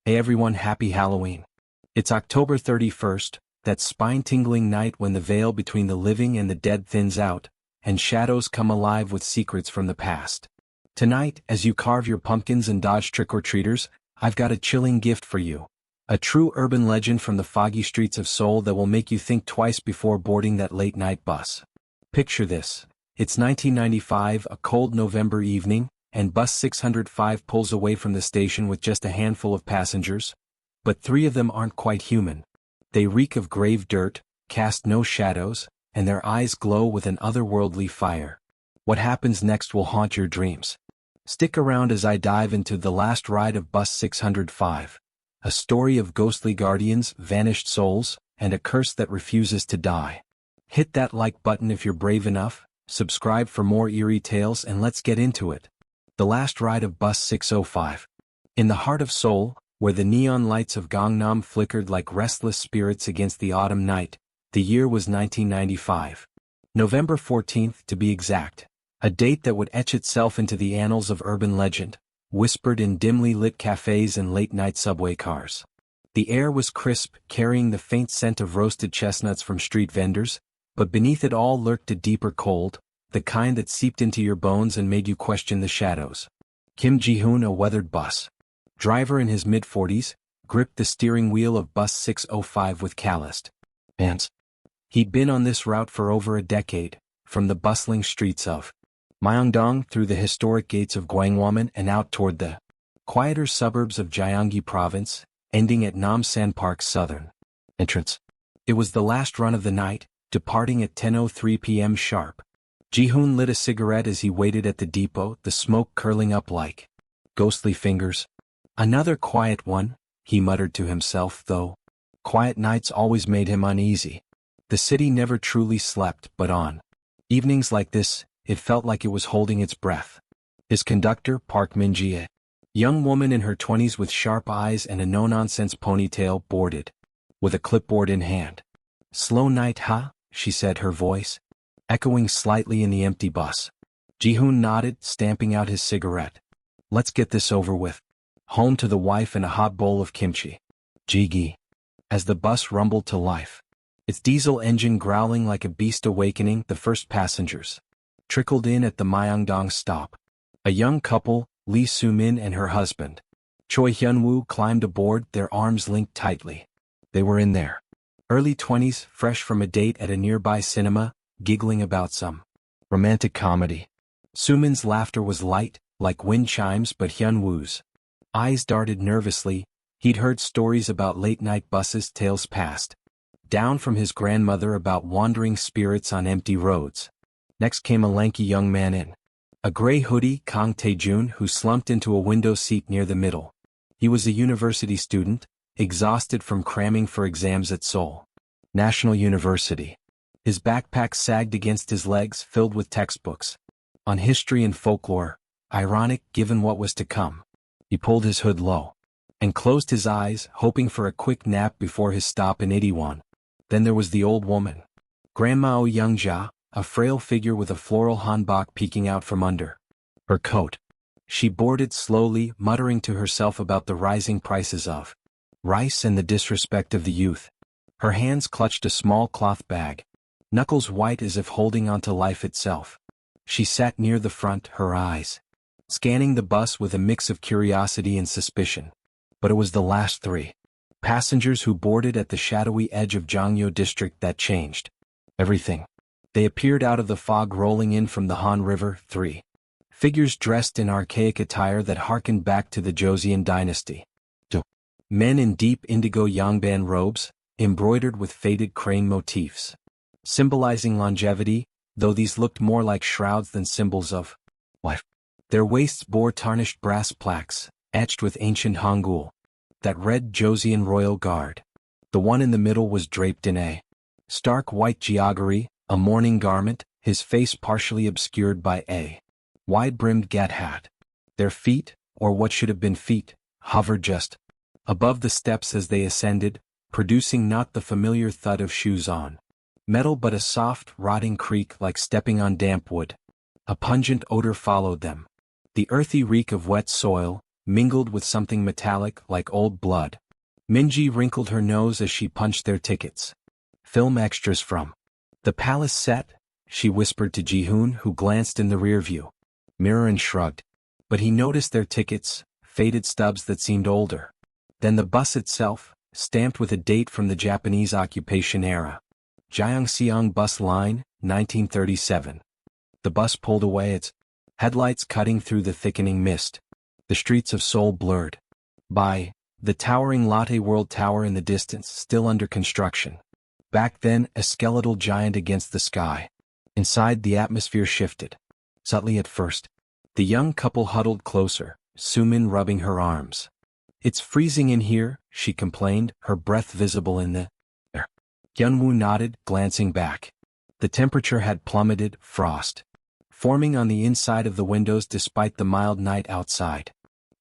Hey everyone, happy Halloween. It's October 31st, that spine-tingling night when the veil between the living and the dead thins out, and shadows come alive with secrets from the past. Tonight, as you carve your pumpkins and dodge trick-or-treaters, I've got a chilling gift for you. A true urban legend from the foggy streets of Seoul that will make you think twice before boarding that late-night bus. Picture this. It's 1995, a cold November evening, and bus 605 pulls away from the station with just a handful of passengers. But three of them aren't quite human. They reek of grave dirt, cast no shadows, and their eyes glow with an otherworldly fire. What happens next will haunt your dreams. Stick around as I dive into the last ride of bus 605. A story of ghostly guardians, vanished souls, and a curse that refuses to die. Hit that like button if you're brave enough, subscribe for more eerie tales, and let's get into it. The last ride of bus 605. In the heart of Seoul, where the neon lights of Gangnam flickered like restless spirits against the autumn night, the year was 1995. November 14th to be exact. A date that would etch itself into the annals of urban legend, whispered in dimly lit cafes and late-night subway cars. The air was crisp, carrying the faint scent of roasted chestnuts from street vendors, but beneath it all lurked a deeper cold, the kind that seeped into your bones and made you question the shadows. Kim Ji-hoon, a weathered bus driver in his mid-40s, gripped the steering wheel of bus 605 with calloused hands. He'd been on this route for over a decade, from the bustling streets of Myeongdong through the historic gates of Gwanghwamun and out toward the quieter suburbs of Gyeonggi Province, ending at Namsan Park's southern entrance. It was the last run of the night, departing at 10:03 p.m. sharp. Ji-hoon lit a cigarette as he waited at the depot, the smoke curling up like ghostly fingers. Another quiet one, he muttered to himself, though quiet nights always made him uneasy. The city never truly slept, but on evenings like this, it felt like it was holding its breath. His conductor, Park Min-ji, a young woman in her 20s with sharp eyes and a no-nonsense ponytail, boarded with a clipboard in hand. "Slow night, huh?" she said, her voice echoing slightly in the empty bus. Ji-hoon nodded, stamping out his cigarette. "Let's get this over with." Home to the wife and a hot bowl of kimchi. Jigi. As the bus rumbled to life, its diesel engine growling like a beast awakening, the first passengers trickled in at the Myeongdong stop. A young couple, Lee Soo-min and her husband, Choi Hyun-woo, climbed aboard, their arms linked tightly. They were in their early 20s, fresh from a date at a nearby cinema, giggling about some romantic comedy. Soo-min's laughter was light, like wind chimes, but Hyun-woo's eyes darted nervously. He'd heard stories about late-night buses, tales passed down from his grandmother about wandering spirits on empty roads. Next came a lanky young man in a gray hoodie, Kang Tae-jun, who slumped into a window seat near the middle. He was a university student, exhausted from cramming for exams at Seoul National University. His backpack sagged against his legs, filled with textbooks on history and folklore, ironic given what was to come. He pulled his hood low and closed his eyes, hoping for a quick nap before his stop in Itaewon. Then there was the old woman, Grandma Oh Young-ja, a frail figure with a floral hanbok peeking out from under her coat. She boarded slowly, muttering to herself about the rising prices of rice and the disrespect of the youth. Her hands clutched a small cloth bag, knuckles white as if holding onto life itself. She sat near the front, her eyes scanning the bus with a mix of curiosity and suspicion. But it was the last three passengers who boarded at the shadowy edge of Jongno district that changed everything. They appeared out of the fog rolling in from the Han River, three figures dressed in archaic attire that harkened back to the Joseon dynasty. Men in deep indigo yangban robes, embroidered with faded crane motifs, symbolizing longevity, though these looked more like shrouds than symbols of life. Their waists bore tarnished brass plaques, etched with ancient Hangul, that read Joseon Royal Guard. The one in the middle was draped in a stark white jaggery, a mourning garment, his face partially obscured by a wide-brimmed gat hat. Their feet, or what should have been feet, hovered just above the steps as they ascended, producing not the familiar thud of shoes on metal but a soft, rotting creak like stepping on damp wood. A pungent odor followed them. The earthy reek of wet soil, mingled with something metallic like old blood. Minji wrinkled her nose as she punched their tickets. Film extras from the palace set, she whispered to Ji-hoon, who glanced in the rearview mirror and shrugged. But he noticed their tickets, faded stubs that seemed older. Then the bus itself, stamped with a date from the Japanese occupation era. Gyeongseong Bus Line, 1937. The bus pulled away, its headlights cutting through the thickening mist. The streets of Seoul blurred by the towering Lotte World Tower in the distance, still under construction. Back then, a skeletal giant against the sky. Inside, the atmosphere shifted. Subtly at first. The young couple huddled closer, Sumin rubbing her arms. "It's freezing in here," she complained, her breath visible in the air. Hyunwoo nodded, glancing back. The temperature had plummeted, frost forming on the inside of the windows despite the mild night outside.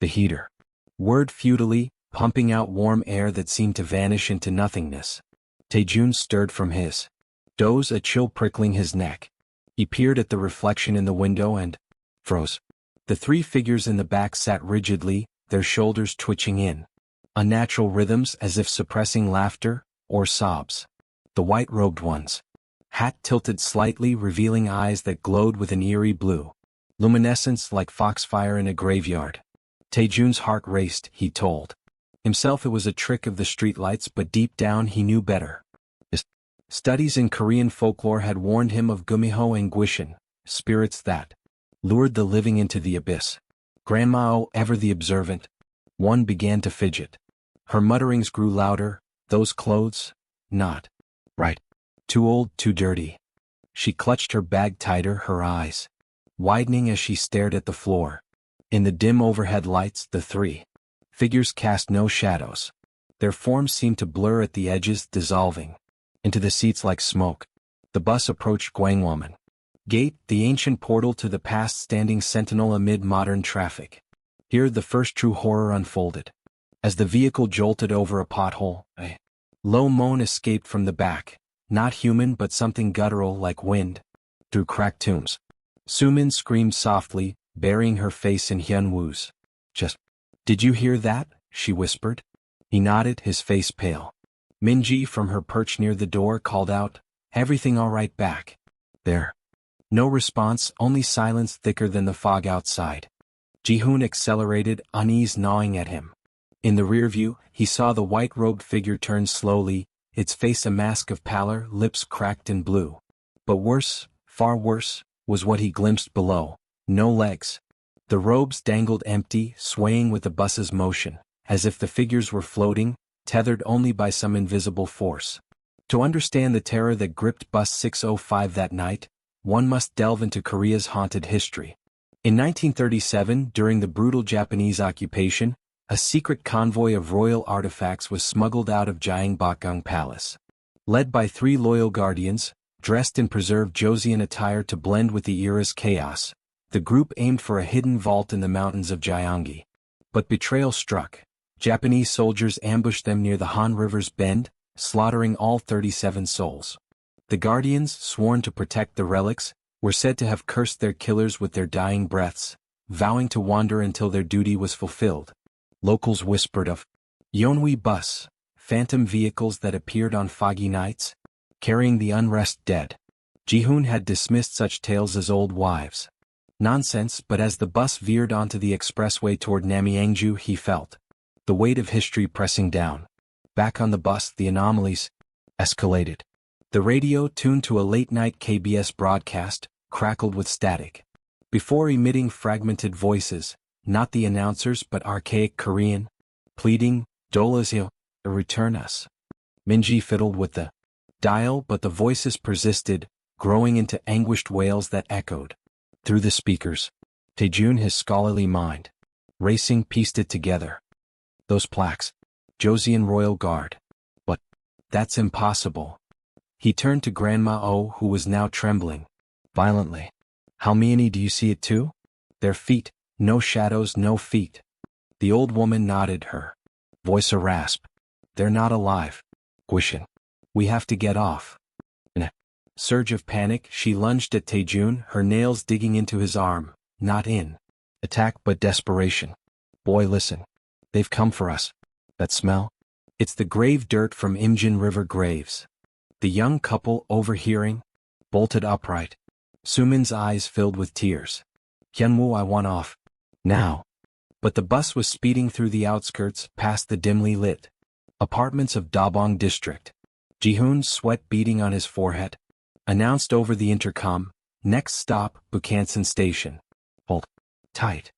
The heater whirred futilely, pumping out warm air that seemed to vanish into nothingness. Taejun stirred from his doze, a chill prickling his neck. He peered at the reflection in the window and froze. The three figures in the back sat rigidly, their shoulders twitching in unnatural rhythms as if suppressing laughter or sobs. The white-robed ones, hat tilted slightly, revealing eyes that glowed with an eerie blue luminescence like foxfire in a graveyard. Taejun's heart raced. He told himself it was a trick of the streetlights, but deep down he knew better. His studies in Korean folklore had warned him of gumiho and gwishin, spirits that lured the living into the abyss. Grandma O, ever the observant one, began to fidget. Her mutterings grew louder. Those clothes? Not right. Too old, too dirty. She clutched her bag tighter, her eyes widening as she stared at the floor. In the dim overhead lights, the three figures cast no shadows. Their forms seemed to blur at the edges, dissolving into the seats like smoke. The bus approached Gwangwoman Gate, the ancient portal to the past, standing sentinel amid modern traffic. Here the first true horror unfolded. As the vehicle jolted over a pothole, a low moan escaped from the back, not human but something guttural like wind through cracked tombs. Sumin screamed softly, burying her face in Hyunwoo's. Did you hear that?" she whispered. He nodded, his face pale. Minji, from her perch near the door, called out, "Everything all right back there?" No response, only silence thicker than the fog outside. Ji-hoon accelerated, unease gnawing at him. In the rearview, he saw the white-robed figure turn slowly, its face a mask of pallor, lips cracked and blue. But worse, far worse, was what he glimpsed below. No legs. The robes dangled empty, swaying with the bus's motion, as if the figures were floating, tethered only by some invisible force. To understand the terror that gripped Bus 605 that night, one must delve into Korea's haunted history. In 1937, during the brutal Japanese occupation, a secret convoy of royal artifacts was smuggled out of Gyeongbokgung Palace. Led by three loyal guardians, dressed in preserved Joseon attire to blend with the era's chaos, the group aimed for a hidden vault in the mountains of Gyeonggi. But betrayal struck. Japanese soldiers ambushed them near the Han River's bend, slaughtering all 37 souls. The guardians, sworn to protect the relics, were said to have cursed their killers with their dying breaths, vowing to wander until their duty was fulfilled. Locals whispered of Yeonwi bus, phantom vehicles that appeared on foggy nights, carrying the unrest dead. Ji-hoon had dismissed such tales as old wives' nonsense, but as the bus veered onto the expressway toward Namyangju, he felt the weight of history pressing down. Back on the bus, the anomalies escalated. The radio, tuned to a late-night KBS broadcast, crackled with static. Before emitting fragmented voices, not the announcers but archaic Korean, pleading, "Dolazio, return us." Minji fiddled with the dial, but the voices persisted, growing into anguished wails that echoed through the speakers. Taejun, his scholarly mind racing, pieced it together. Those plaques. Joseon Royal Guard. But that's impossible. He turned to Grandma O, who was now trembling violently. "How many do you see it too?" "Their feet. No shadows, no feet." The old woman nodded, her voice a rasp. "They're not alive. Gwishin. We have to get off." In a surge of panic, she lunged at Taejun, her nails digging into his arm, not in attack but desperation. Boy, listen. They've come for us. That smell? It's the grave dirt from Imjin River graves. The young couple, overhearing, bolted upright. Sumin's eyes filled with tears. Hyunwoo, I want off. Now. But the bus was speeding through the outskirts, past the dimly lit apartments of Dabong district. Jihoon, sweat beading on his forehead, announced over the intercom, next stop, Bukhansan Station. Hold tight.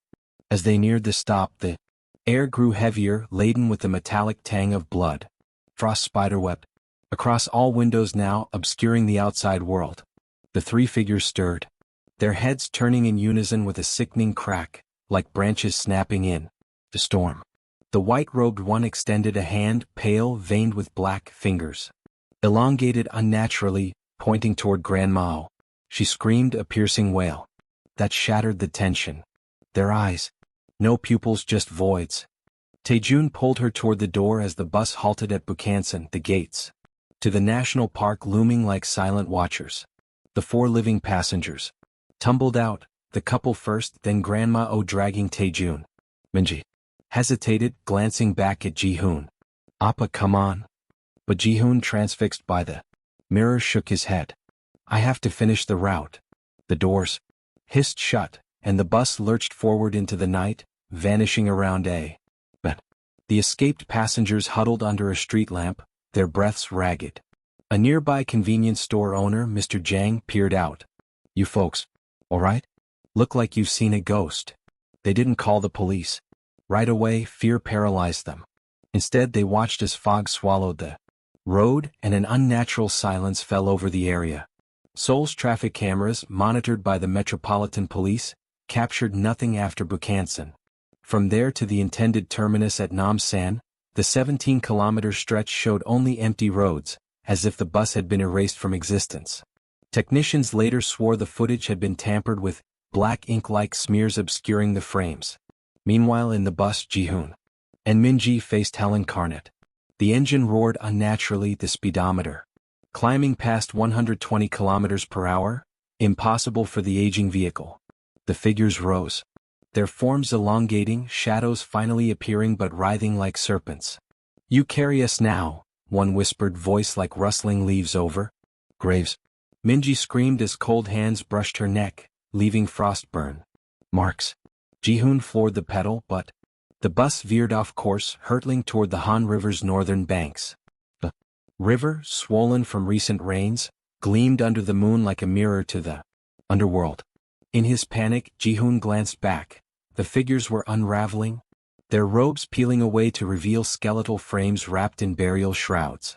As they neared the stop, the air grew heavier, laden with the metallic tang of blood. Frost spiderweb. Across all windows now, obscuring the outside world. The three figures stirred, their heads turning in unison with a sickening crack, like branches snapping in the storm. The white-robed one extended a hand, pale, veined with black fingers, elongated unnaturally, pointing toward Grandma. She screamed a piercing wail that shattered the tension. Their eyes, no pupils, just voids. Taejun pulled her toward the door as the bus halted at Bukhansan, the gates to the national park looming like silent watchers. The four living passengers tumbled out, the couple first, then Grandma O dragging Taejun. Minji hesitated, glancing back at Jihoon. Appa, come on. But Jihoon, transfixed by the mirror, shook his head. I have to finish the route. The doors hissed shut, and the bus lurched forward into the night, vanishing around a bend. The escaped passengers huddled under a street lamp, their breaths ragged. A nearby convenience store owner, Mr. Jang, peered out. You folks, all right? Look like you've seen a ghost. They didn't call the police. Right away, fear paralyzed them. Instead, they watched as fog swallowed the road and an unnatural silence fell over the area. Seoul's traffic cameras, monitored by the Metropolitan Police, captured nothing after Bukhansan. From there to the intended terminus at Namsan, the 17-kilometer stretch showed only empty roads, as if the bus had been erased from existence. Technicians later swore the footage had been tampered with, black ink-like smears obscuring the frames. Meanwhile, in the bus, Jihoon and Minji faced hell incarnate. The engine roared unnaturally, the speedometer climbing past 120 kilometers per hour, impossible for the aging vehicle. The figures rose, their forms elongating, shadows finally appearing but writhing like serpents. You carry us now, one whispered voice like rustling leaves over graves. Minji screamed as cold hands brushed her neck, leaving frostburn marks. Jihoon floored the pedal, but the bus veered off course, hurtling toward the Han River's northern banks. The river, swollen from recent rains, gleamed under the moon like a mirror to the underworld. In his panic, Jihoon glanced back. The figures were unraveling, their robes peeling away to reveal skeletal frames wrapped in burial shrouds.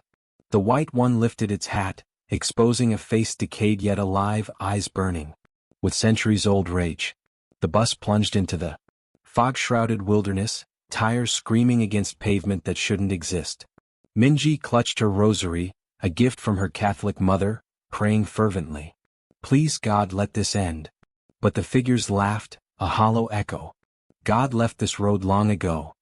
The white one lifted its hat, exposing a face decayed yet alive, eyes burning with centuries-old rage. The bus plunged into the fog-shrouded wilderness, tires screaming against pavement that shouldn't exist. Minji clutched her rosary, a gift from her Catholic mother, praying fervently. Please God, let this end. But the figures laughed, a hollow echo. God left this road long ago.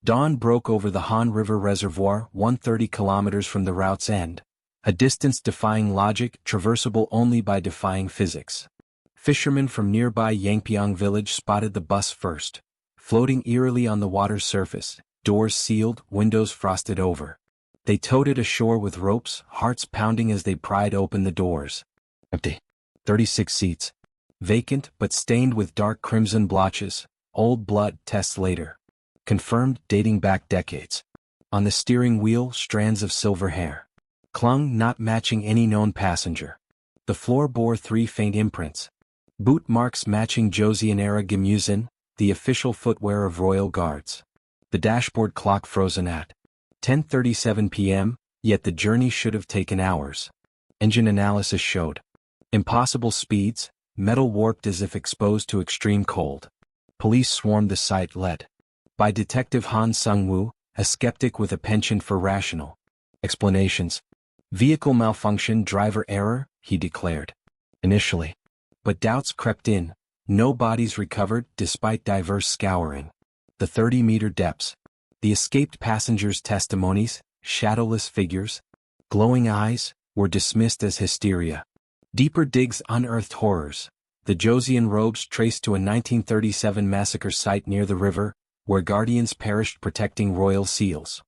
Dawn broke over the Han River Reservoir, 130 kilometers from the route's end, a distance defying logic, traversable only by defying physics. Fishermen from nearby Yangpyeong village spotted the bus first, floating eerily on the water's surface, doors sealed, windows frosted over. They towed it ashore with ropes, hearts pounding as they pried open the doors. Empty. 36 seats. Vacant but stained with dark crimson blotches, old blood tests later. Confirmed, dating back decades. On the steering wheel, strands of silver hair clung, not matching any known passenger. The floor bore 3 faint imprints. Boot marks matching Joseon-era Gemusin, the official footwear of royal guards. The dashboard clock frozen at 10:37 p.m., yet the journey should have taken hours. Engine analysis showed impossible speeds, metal warped as if exposed to extreme cold. Police swarmed the site led by Detective Han Sung-woo, a skeptic with a penchant for rational explanations. Vehicle malfunction, driver error, he declared. Initially. But doubts crept in. No bodies recovered despite diverse scouring. The 30-meter depths. The escaped passengers' testimonies, shadowless figures, glowing eyes, were dismissed as hysteria. Deeper digs unearthed horrors. The Joseon robes traced to a 1937 massacre site near the river, where guardians perished protecting royal seals.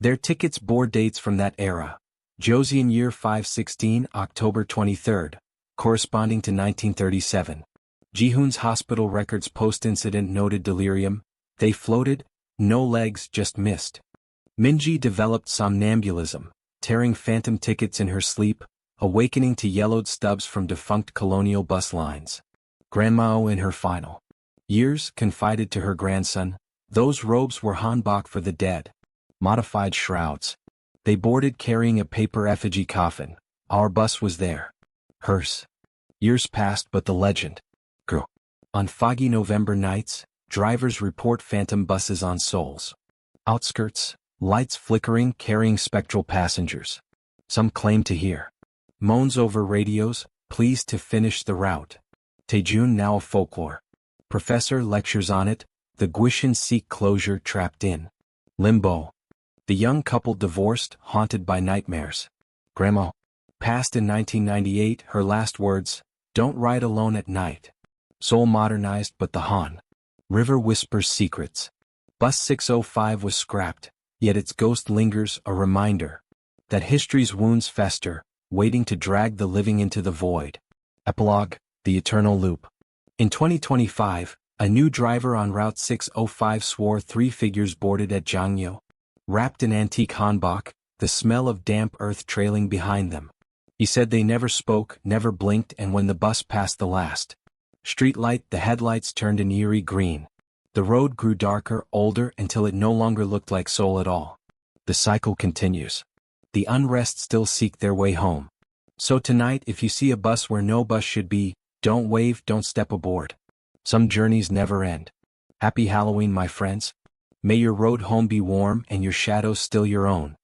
Their tickets bore dates from that era. Joseon year 516, October 23, corresponding to 1937. Jihoon's hospital records post-incident noted delirium. They floated, no legs, just mist. Minji developed somnambulism, tearing phantom tickets in her sleep, awakening to yellowed stubs from defunct colonial bus lines. Grandmao in her final years confided to her grandson, those robes were hanbok for the dead. Modified shrouds. They boarded carrying a paper effigy coffin. Our bus was there. Hers. Years passed but the legend grew. On foggy November nights, drivers report phantom buses on Seoul's outskirts, lights flickering carrying spectral passengers. Some claim to hear moans over radios, pleas to finish the route. Taejun now a folklore. Professor lectures on it, the Guishan seek closure trapped in limbo. The young couple divorced, haunted by nightmares. Grandma passed in 1998, her last words, don't ride alone at night. Seoul modernized but the Han River whispers secrets. Bus 605 was scrapped, yet its ghost lingers, a reminder that history's wounds fester, waiting to drag the living into the void. Epilogue, the eternal loop. In 2025, a new driver on Route 605 swore 3 figures boarded at Jangyo. Wrapped in antique hanbok, the smell of damp earth trailing behind them. He said they never spoke, never blinked, and when the bus passed the last streetlight, the headlights turned an eerie green. The road grew darker, older, until it no longer looked like Seoul at all. The cycle continues. The unrest still seek their way home. So tonight, if you see a bus where no bus should be, don't wave, don't step aboard. Some journeys never end. Happy Halloween, my friends. May your road home be warm and your shadows still your own.